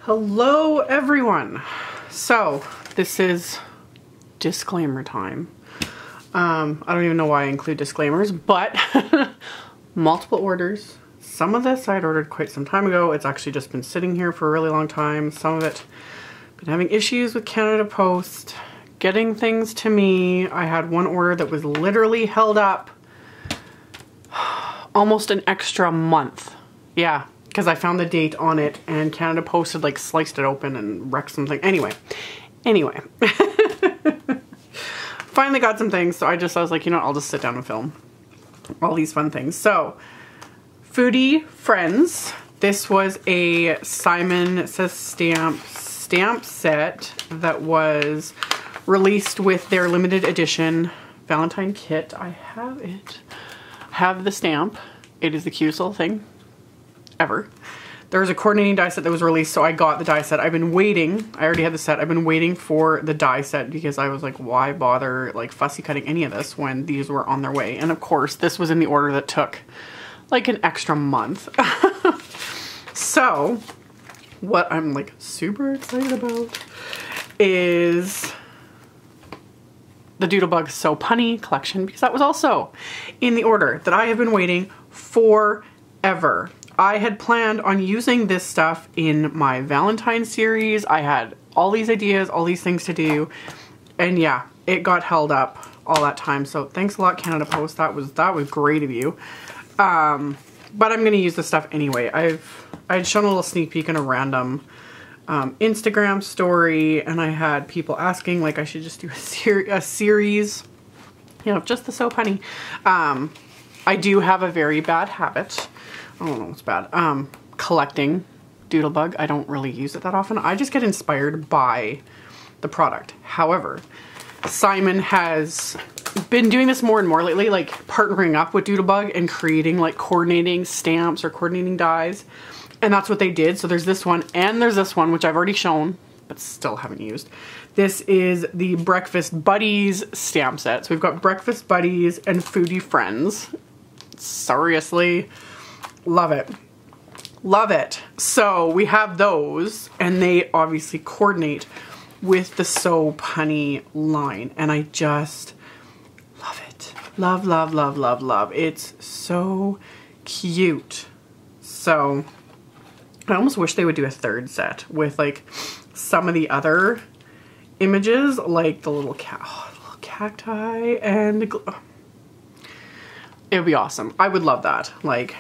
Hello everyone. So this is disclaimer time. I don't even know why I include disclaimers, but multiple orders. Some of this I had ordered quite some time ago. It's actually just been sitting here for a really long time. Some of it been having issues with Canada Post getting things to me. I had one order that was literally held up almost an extra month. Yeah, because I found the date on it and Canada Post had like sliced it open and wrecked something. Anyway. Finally got some things, so I was like, you know what, I'll just sit down and film all these fun things. So, Foodie Friends. This was a Simon Says stamp set that was released with their limited edition Valentine kit. I have it. I have the stamp. It is the cutest little thing ever. There was a coordinating die set that was released, so I got the die set. I've been waiting. I already had the set. I've been waiting for the die set because I was like, why bother like fussy cutting any of this when these were on their way? And of course, this was in the order that took like an extra month. So, what I'm like super excited about is the Doodlebug So Punny collection, because that was also in the order that I have been waiting forever. I had planned on using this stuff in my Valentine series. I had all these ideas, all these things to do, and yeah, it got held up all that time. So thanks a lot, Canada Post. That was great of you. But I'm gonna use this stuff anyway. I had shown a little sneak peek in a random Instagram story, and I had people asking like I should just do a series, you know, just the So Punny. I do have a very bad habit. I don't know what's bad. Collecting Doodlebug. I don't really use it that often. I just get inspired by the product. However, Simon has been doing this more and more lately, like partnering up with Doodlebug and creating like coordinating stamps or coordinating dies. And that's what they did. So there's this one and there's this one, which I've already shown, but still haven't used. This is the Breakfast Buddies stamp set. So we've got Breakfast Buddies and Foodie Friends. Seriously. Love it. Love it. So we have those, and they obviously coordinate with the So Punny line, and I just love it. Love, love, love, love, love. It's so cute. So I almost wish they would do a third set with like some of the other images, like the little cacti and it would be awesome. I would love that. Like,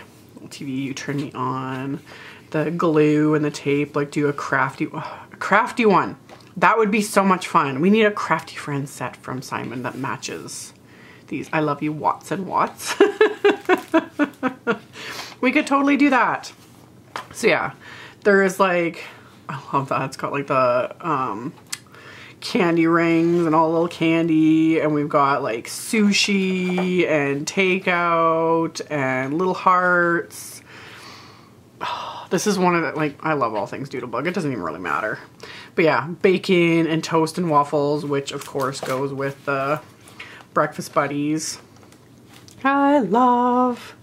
TV, you turn me on, the glue and the tape, like do a crafty one. That would be so much fun. We need a Crafty Friends set from Simon that matches these I Love You Watts and Watts. We could totally do that. So yeah, there is like, I love that. It's got like the candy rings and all little candy, and we've got like sushi and takeout and little hearts. Oh, this is one of the, like, I love all things Doodlebug. It doesn't even really matter. But yeah, bacon and toast and waffles, which of course goes with the Breakfast Buddies. I love.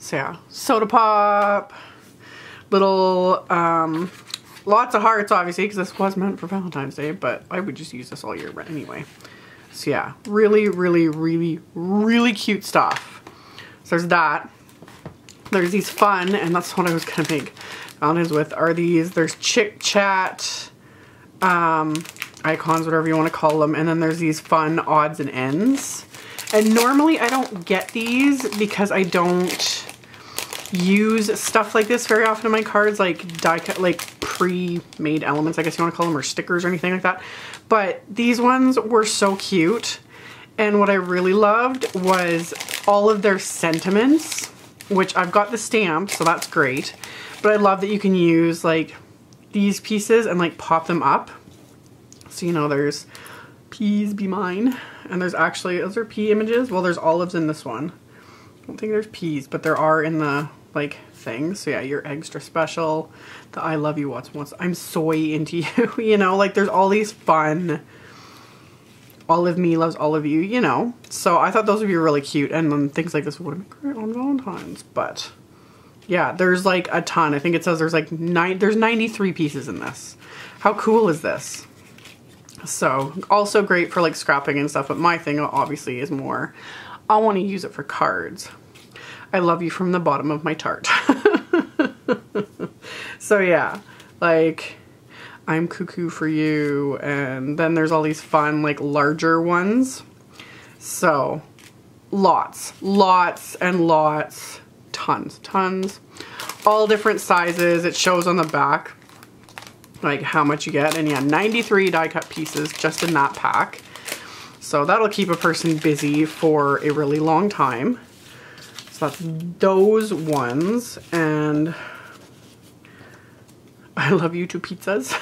So yeah, soda pop, little lots of hearts, obviously, because this was meant for Valentine's Day, but I would just use this all year anyway. So yeah, really, really, really, really cute stuff. So there's that. There's these fun, and that's what I was gonna make Valentine's with, are these, there's Chit Chat icons, whatever you want to call them, and then there's these fun odds and ends. And normally I don't get these because I don't use stuff like this very often in my cards, like die cut, like pre-made elements, I guess you want to call them, or stickers or anything like that. But these ones were so cute, and what I really loved was all of their sentiments, which I've got the stamp, so that's great. But I love that you can use like these pieces and like pop them up. So you know, there's peas be mine, and there's actually, those are pea images. Well, there's olives in this one. I don't think there's peas, but there are in the like things. So yeah, you're extra special. The I love you Watts Watts. I'm soy into you. You know, like there's all these fun. All of me loves all of you, you know. So I thought those would be really cute, and then things like this would have been great on Valentine's, but Yeah, there's like a ton. I think it says there's like there's 93 pieces in this. How cool is this? So also great for like scrapping and stuff, but my thing obviously is more, I want to use it for cards. I love you from the bottom of my tart. So yeah, like I'm cuckoo for you, and then there's all these fun like larger ones. So lots and lots, tons, all different sizes. It shows on the back like how much you get, and yeah, 93 die cut pieces just in that pack. So that'll keep a person busy for a really long time. So that's those ones, and I love you to pizzas.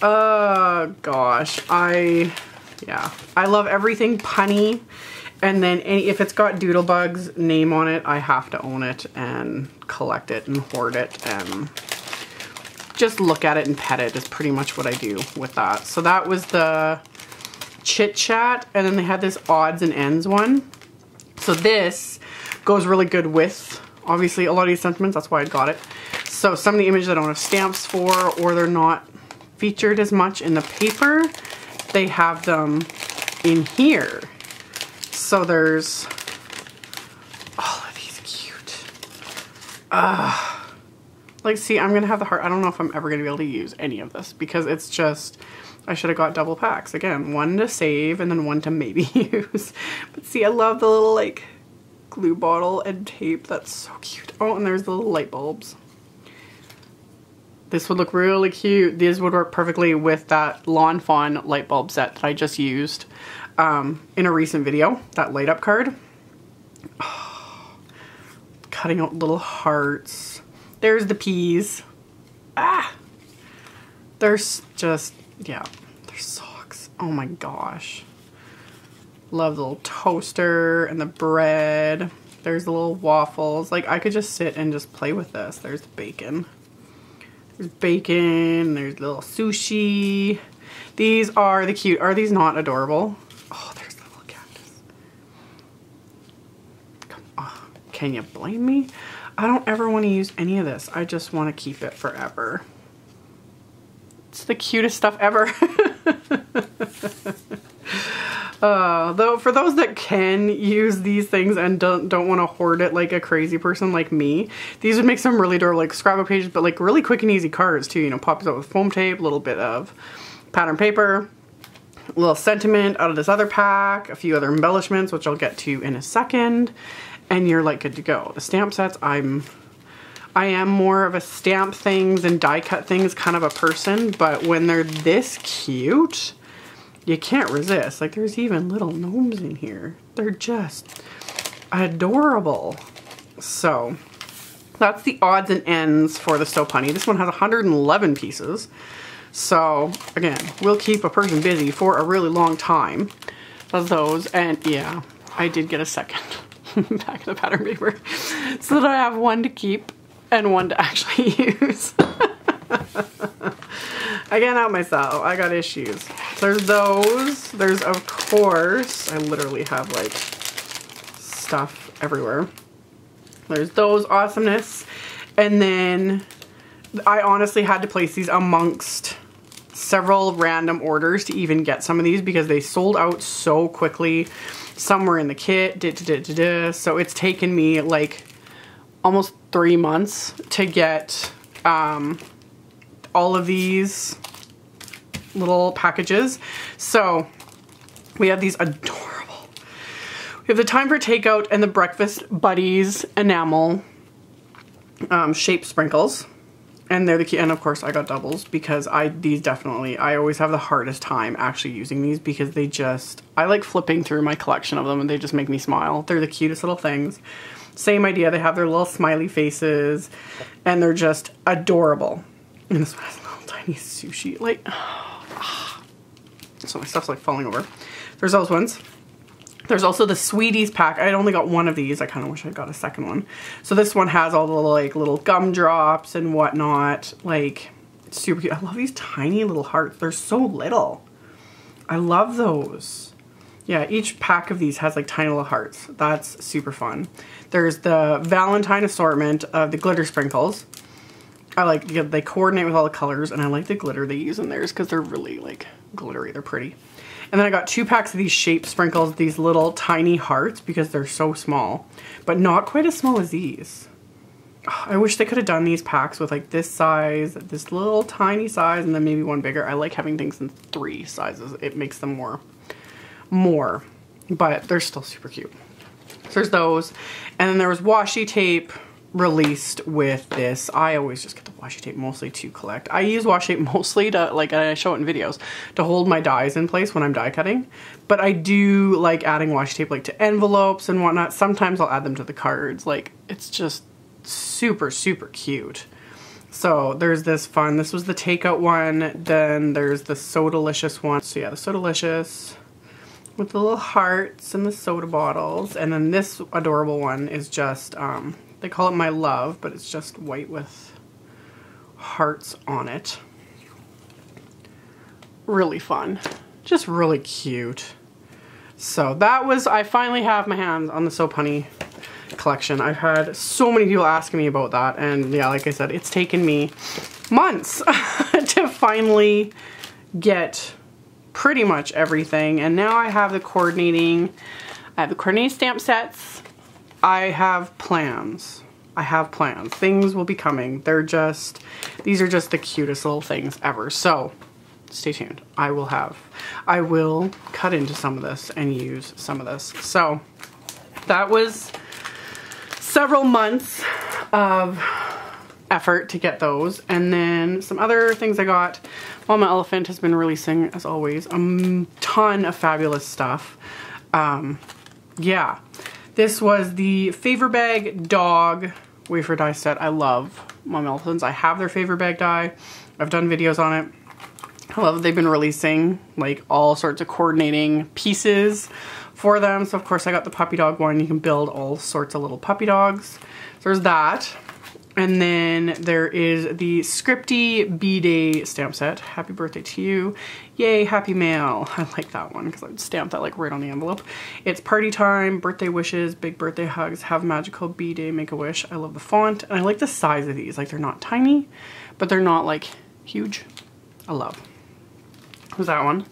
Oh gosh, I love everything punny, and then if it's got Doodlebug's name on it, I have to own it and collect it and hoard it and just look at it and pet it is pretty much what I do with that. So that was the Chit Chat, and then they had this odds and ends one. So this goes really good with obviously a lot of these sentiments, that's why I got it. So some of the images I don't have stamps for, or they're not featured as much in the paper, they have them in here. So there's all of these cute. Like, see, I'm gonna have the heart. I don't know if I'm ever gonna be able to use any of this because it's just, I should have got double packs. Again, one to save and then one to maybe use. But see, I love the little like glue bottle and tape. That's so cute. Oh, and there's the little light bulbs. This would look really cute. These would work perfectly with that Lawn Fawn light bulb set that I just used in a recent video, that light up card. Oh, cutting out little hearts. There's the peas. There's just, yeah, there's socks. Oh my gosh. Love the little toaster and the bread. There's the little waffles. Like, I could just sit and just play with this. There's the bacon. There's bacon. There's little sushi. These are the cute. Are these not adorable? Oh, there's the little cactus. Come on. Can you blame me? I don't ever want to use any of this. I just want to keep it forever. It's the cutest stuff ever. Though for those that can use these things and don't want to hoard it like a crazy person like me, these would make some really adorable like scrapbook pages, but like really quick and easy cards too. You know, pops out with foam tape, a little bit of pattern paper, a little sentiment out of this other pack, a few other embellishments, which I'll get to in a second, and you're like good to go. The stamp sets, I am more of a stamp things and die cut things kind of a person, but when they're this cute, you can't resist. Like, there's even little gnomes in here. They're just adorable. So that's the odds and ends for the So Punny. This one has 111 pieces. So again, we'll keep a person busy for a really long time. That's those. And yeah, I did get a second back of the pattern paper so that I have one to keep and one to actually use. I can't help myself. I got issues. There's those. There's, of course, I literally have like stuff everywhere. There's those awesomeness. And then I honestly had to place these amongst several random orders to even get some of these because they sold out so quickly. Some were in the kit. So it's taken me like almost 3 months to get all of these little packages. So we have these adorable. We have the Time for Takeout and the Breakfast Buddies enamel shape sprinkles. And they're the key. And of course I got doubles because I always have the hardest time actually using these because they just, I like flipping through my collection of them and they just make me smile. They're the cutest little things. Same idea. They have their little smiley faces and they're just adorable. And this one has a little tiny sushi, like, so my stuff's like falling over. There's those ones. There's also the Sweeties pack. I only got one of these. I kind of wish I got a second one. So this one has all the like little gumdrops and whatnot. Like, it's super cute. I love these tiny little hearts. They're so little. I love those. Yeah, each pack of these has like tiny little hearts. That's super fun. There's the Valentine assortment of the glitter sprinkles. I like, they coordinate with all the colors, and I like the glitter they use in theirs because they're really like glittery, they're pretty. And then I got 2 packs of these shape sprinkles, these little tiny hearts, because they're so small, but not quite as small as these. I wish they could have done these packs with like this size, this little tiny size, and then maybe one bigger. I like having things in 3 sizes. It makes them more, but they're still super cute. So there's those. And then there was washi tape released with this. I always just get the washi tape mostly to collect. I use washi tape mostly to, like, I show it in videos, to hold my dies in place when I'm die cutting. But I do like adding washi tape like to envelopes and whatnot. Sometimes I'll add them to the cards. Like, it's just super, super cute. So there's this fun. This was the takeout one. Then there's the SODA-LICIOUS one. So yeah, the SODA-LICIOUS with the little hearts and the soda bottles. And then this adorable one is just, they call it My Love, but it's just white with hearts on it. Really fun. Just really cute. So that was, I finally have my hands on the So Punny collection. I've had so many people asking me about that, and yeah, like I said, it's taken me months to finally get pretty much everything. And now I have the coordinating, I have the coordinating stamp sets. I have plans. Things will be coming. These are just the cutest little things ever. So stay tuned. I will cut into some of this and use some of this. So that was several months of effort to get those. And then some other things I got. Mama Elephant has been releasing, as always, a ton of fabulous stuff. Yeah. This was the Favor Bag Dog Wafer die set. I love Mama Elephants. I have their Favor Bag die. I've done videos on it. I love that they've been releasing like all sorts of coordinating pieces for them. So of course I got the puppy dog one. You can build all sorts of little puppy dogs. So there's that. And then there is the SCRIPTY BDAY stamp set. Happy birthday to you. Yay, happy mail. I like that one because I would stamp that like right on the envelope. It's party time, birthday wishes, big birthday hugs, have magical B-Day, make a wish. I love the font and I like the size of these. Like they're not tiny, but they're not like huge. I love. Was that one.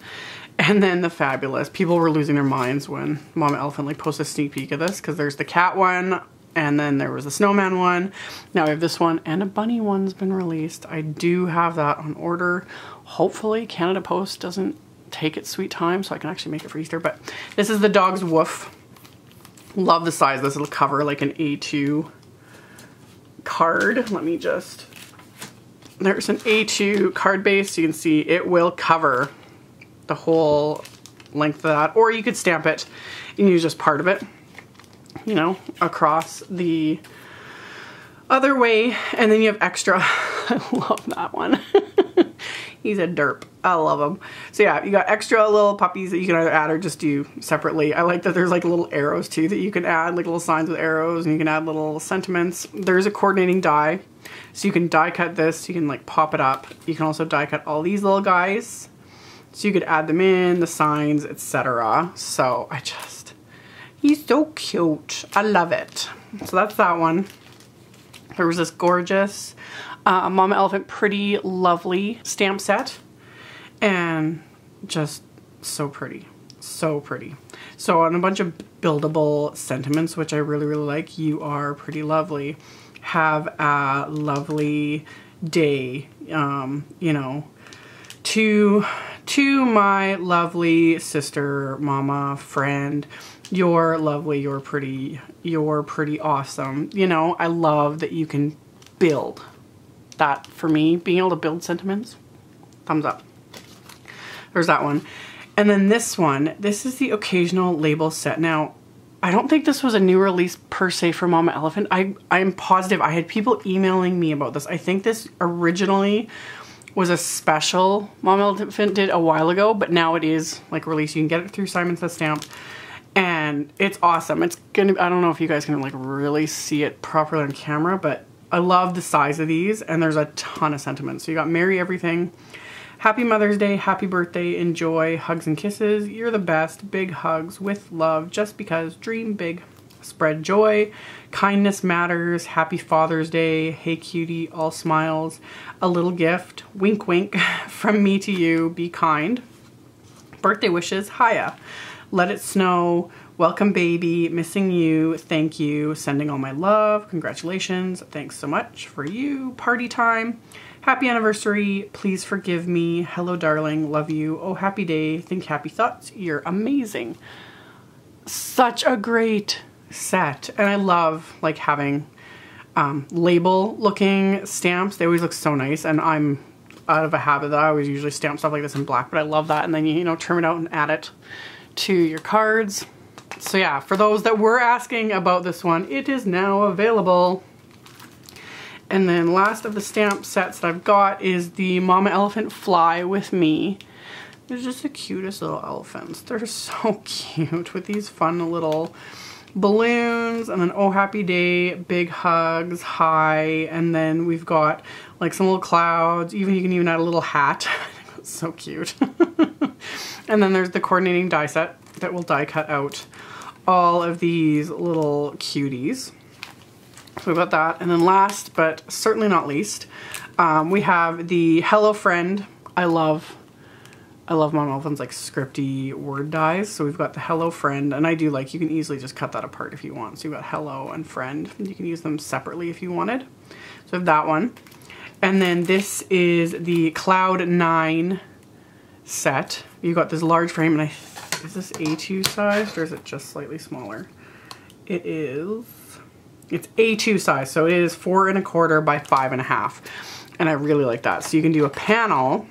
And then the fabulous. People were losing their minds when Mama Elephant like posted a sneak peek of this because there's the cat one. And then there was the snowman one. Now we have this one, and a bunny one's been released. I do have that on order. Hopefully Canada Post doesn't take its sweet time so I can actually make it for Easter. But this is the dog's woof. Love the size of this. It'll cover like an A2 card. Let me just... There's an A2 card base. So you can see it will cover the whole length of that. Or you could stamp it and use just part of it, you know, across the other way. And then you have extra. I love that one. He's a derp. I love him. So yeah, you got extra little puppies that you can either add or just do separately. I like that there's like little arrows too that you can add, like little signs with arrows, and you can add little sentiments. There's a coordinating die. So you can die cut this, you can like pop it up. You can also die cut all these little guys. So you could add them in, the signs, etc. So he's so cute. I love it. So that's that one. There was this gorgeous Mama Elephant Pretty Lovely stamp set. And just so pretty. So pretty. So on a bunch of buildable sentiments, which I really, really like. You are pretty lovely. Have a lovely day. You know, to my lovely sister, mama, friend. You're lovely, you're pretty awesome. You know, I love that you can build. That, for me, being able to build sentiments, thumbs up. There's that one. And then this one, this is the occasional label set. Now, I don't think this was a new release per se for Mama Elephant. I'm positive I had people emailing me about this. I think this originally was a special Mama Elephant did a while ago, but now it is like released. You can get it through Simon Says Stamp. And it's awesome. It's gonna, I don't know if you guys can like really see it properly on camera, but I love the size of these, and there's a ton of sentiments. So you got Merry Everything, Happy Mother's Day, happy birthday, enjoy, hugs and kisses. You're the best. Big hugs with love, just because. Dream big. Spread joy. Kindness matters. Happy Father's Day. Hey cutie, all smiles. A little gift. Wink wink. From me to you. Be kind. Birthday wishes. Hiya. Let it snow. Welcome baby. Missing you. Thank you. Sending all my love. Congratulations. Thanks so much for you. Party time. Happy anniversary. Please forgive me. Hello darling. Love you. Oh happy day. Think happy thoughts. You're amazing. Such a great set. And I love like having label looking stamps. They always look so nice, and I'm out of a habit that I always usually stamp stuff like this in black, but I love that. And then you know, trim it out and add it to your cards. So yeah, for those that were asking about this one, it is now available. And then last of the stamp sets that I've got is the Mama Elephant Fly With Me. They're just the cutest little elephants. They're so cute with these fun little balloons, and then oh happy day, big hugs, hi, and then we've got like some little clouds. Even you can even add a little hat. I think that's so cute. And then there's the coordinating die set that will die cut out all of these little cuties. So we've got that. And then last but certainly not least, we have the Hello Friend. I love Mama Elephant's like scripty word dies. So we've got the Hello Friend, and I do like, you can easily just cut that apart if you want. So you've got Hello and Friend. You can use them separately if you wanted. So I have that one. And then this is the Cloud 9 set. You've got this large frame, and is this A2 sized or is it just slightly smaller? It's A2 size, so it is 4 1/4 by 5 1/2. And I really like that. So you can do a panel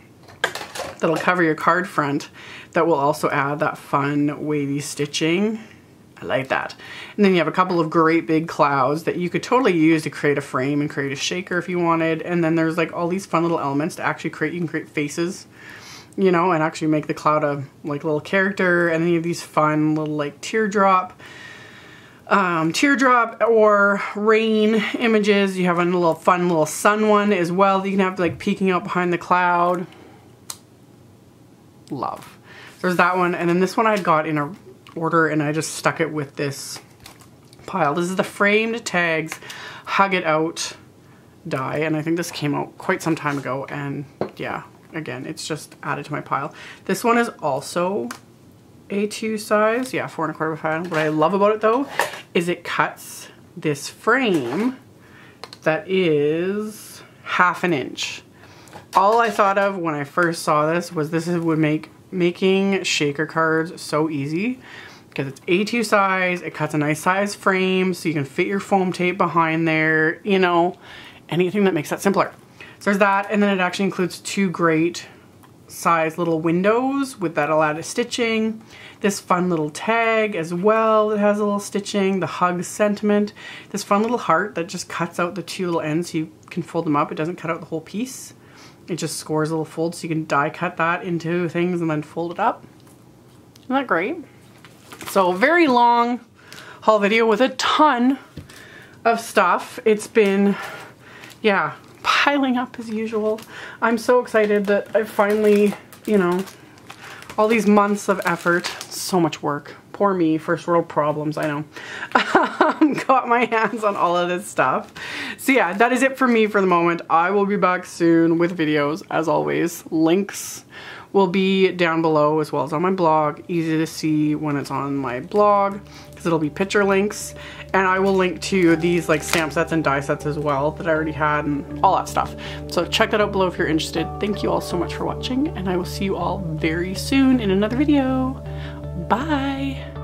that'll cover your card front that will also add that fun wavy stitching. I like that. And then you have a couple of great big clouds that you could totally use to create a frame and create a shaker if you wanted. And then there's like all these fun little elements to actually create. You can create faces, you know, and actually make the cloud a like little character. And then you have these fun little like teardrop or rain images. You have a little fun little sun one as well that you can have like peeking out behind the cloud. Love. So there's that one, and then this one I got in a order and I just stuck it with this pile. This is the framed tags Hug It Out die, and I think this came out quite some time ago, and yeah, again, it's just added to my pile. This one is also A2 size, yeah, 4 1/4 by 5. What I love about it though is it cuts this frame that is 1/2 inch. All I thought of when I first saw this was this would make making shaker cards so easy, because it's A2 size, it cuts a nice size frame so you can fit your foam tape behind there, you know, anything that makes that simpler. So there's that, and then it actually includes 2 great size little windows with that added stitching. This fun little tag as well that has a little stitching, the hug sentiment, this fun little heart that just cuts out the 2 little ends so you can fold them up. It doesn't cut out the whole piece. It just scores a little fold so you can die cut that into things and then fold it up. Isn't that great? So very long haul video with a ton of stuff. It's been, yeah, piling up as usual. I'm so excited that I finally, you know, all these months of effort, so much work. Poor me, first world problems, I know. Got my hands on all of this stuff. So yeah, that is it for me for the moment. I will be back soon with videos, as always. Links will be down below as well as on my blog. Easy to see when it's on my blog because it'll be picture links. And I will link to these like stamp sets and die sets as well that I already had and all that stuff. So check that out below if you're interested. Thank you all so much for watching, and I will see you all very soon in another video. Bye!